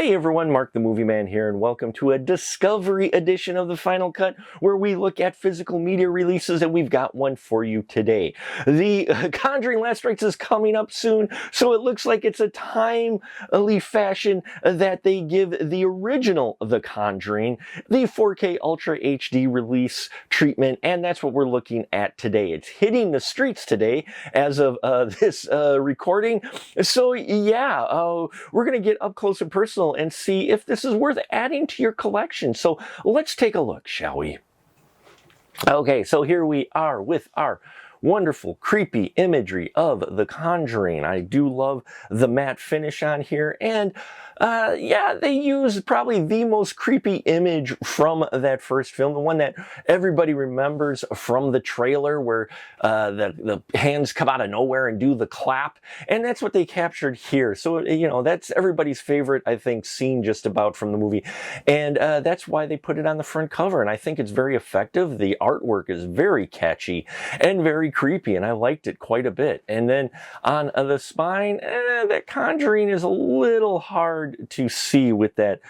Hey everyone, Mark the Movie Man here, and welcome to a Discovery edition of the Final Cut, where we look at physical media releases, and we've got one for you today. The Conjuring Last Rites is coming up soon, so it looks like it's a timely fashion that they give the original The Conjuring the 4K Ultra HD release treatment, and that's what we're looking at today. It's hitting the streets today as of this recording, so yeah, we're going to get up close and personal and see if this is worth adding to your collection. So let's take a look, shall we? Okay, so here we are with our wonderful, creepy imagery of The Conjuring. I do love the matte finish on here, and yeah, they use probably the most creepy image from that first film, the one that everybody remembers from the trailer, where the hands come out of nowhere and do the clap, and that's what they captured here. So, you know, that's everybody's favorite, I think, scene just about from the movie, and that's why they put it on the front cover, and I think it's very effective. The artwork is very catchy and very creepy, and I liked it quite a bit. And then on the spine, that Conjuring is a little hard to see with that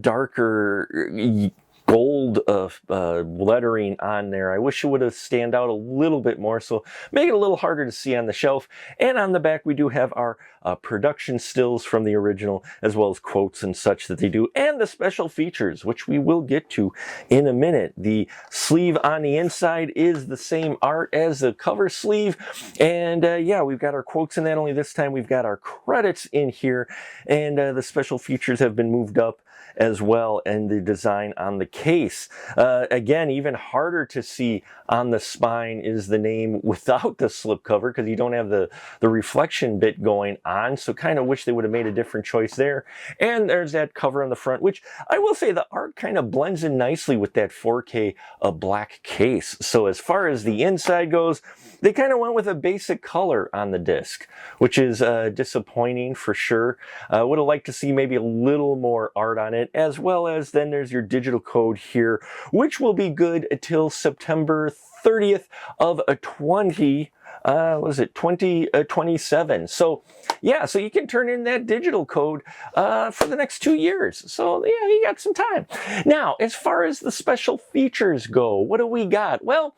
darker gold lettering on there. I wish it would have stand out a little bit more, so make it a little harder to see on the shelf. And on the back we do have our production stills from the original, as well as quotes and such that they do, and the special features, which we will get to in a minute. The sleeve on the inside is the same art as the cover sleeve, and yeah, we've got our quotes in that, only this time we've got our credits in here, and the special features have been moved up as well, and the design on the case. Again, even harder to see on the spine is the name without the slipcover, because you don't have the reflection bit going on, so kind of wish they would have made a different choice there. And there's that cover on the front, which I will say the art kind of blends in nicely with that 4K black case. So as far as the inside goes, they kind of went with a basic color on the disc, which is disappointing for sure. Would have liked to see maybe a little more art on it, as well as then there's your digital code here, which will be good until September 30th of 2027. So yeah, so you can turn in that digital code for the next 2 years. So yeah, you got some time. Now, as far as the special features go, what do we got? Well,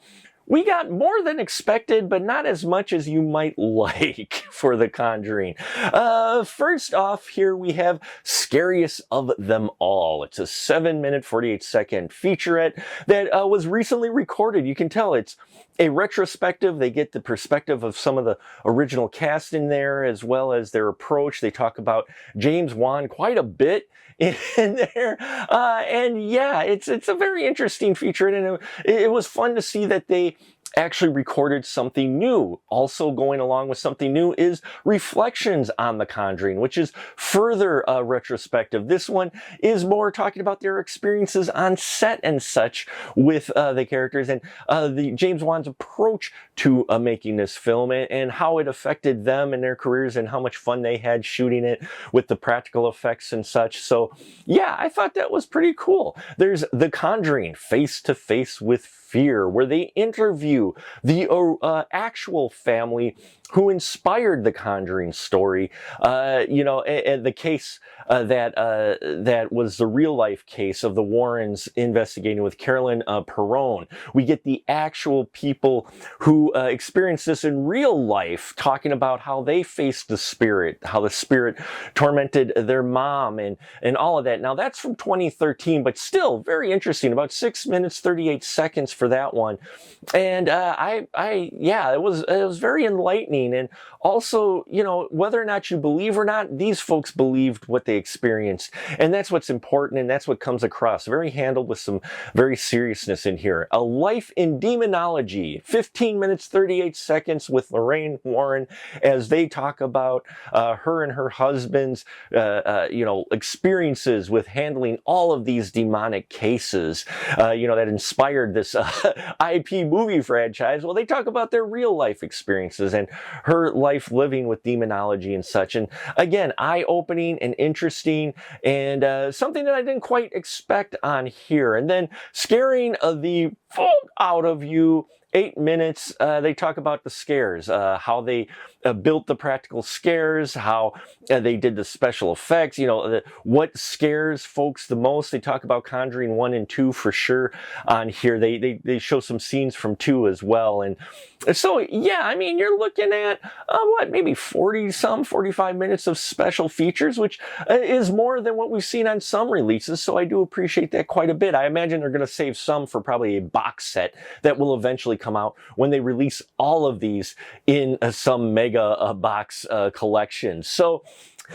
we got more than expected, but not as much as you might like for The Conjuring. First off, here we have Scariest of Them All. It's a 7-minute, 48-second featurette that was recently recorded. You can tell it's a retrospective. They get the perspective of some of the original cast in there, as well as their approach. They talk about James Wan quite a bit in there, and yeah, it's a very interesting feature, and it was fun to see that they actually recorded something new. Also going along with something new is Reflections on The Conjuring, which is further retrospective. This one is more talking about their experiences on set and such with the characters, and the James Wan's approach to making this film, and how it affected them and their careers, and how much fun they had shooting it with the practical effects and such. So yeah, I thought that was pretty cool. There's The Conjuring Face to Face with Fear, where they interview the actual family who inspired the Conjuring story, you know, and the case that was the real life case of the Warrens investigating with Carolyn Perrone. We get the actual people who experienced this in real life, talking about how they faced the spirit, how the spirit tormented their mom, and all of that. Now that's from 2013, but still very interesting. About 6 minutes 38 seconds for that one, and yeah, it was very enlightening. And also, you know, whether or not you believe or not, these folks believed what they experienced, and that's what's important, and that's what comes across. Very handled with some very seriousness in here. A Life in Demonology, 15 minutes 38 seconds with Lorraine Warren, as they talk about her and her husband's you know, experiences with handling all of these demonic cases, you know, that inspired this IP movie franchise. Well, they talk about their real life experiences and her life living with demonology and such. And again, eye-opening and interesting, and something that I didn't quite expect on here. And then scaring the full out of you. 8 minutes. They talk about the scares, how they built the practical scares, how they did the special effects, what scares folks the most. They talk about Conjuring 1 and 2 for sure on here. They show some scenes from 2 as well. And so, yeah, I mean, you're looking at, maybe 45 minutes of special features, which is more than what we've seen on some releases. So I do appreciate that quite a bit. I imagine they're going to save some for probably a box set that will eventually come out when they release all of these in some mega box collection. So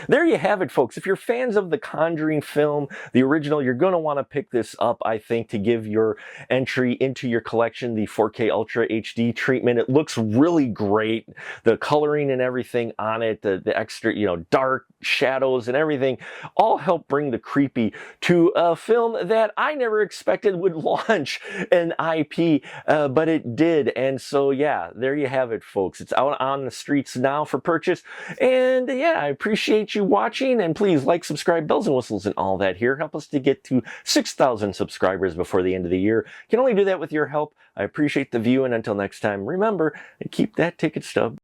there you have it, folks. If you're fans of the Conjuring film, the original, you're going to want to pick this up, I think, to give your entry into your collection the 4K Ultra HD treatment. It looks really great. The coloring and everything on it, the extra, dark shadows and everything, all help bring the creepy to a film that I never expected would launch an IP, but it did. And so, yeah, there you have it, folks. It's out on the streets now for purchase. And yeah, I appreciate you watching, and please like, subscribe, bells and whistles and all that here. Help us to get to 6,000 subscribers before the end of the year. Can only do that with your help. I appreciate the view, and until next time, remember, and keep that ticket stub.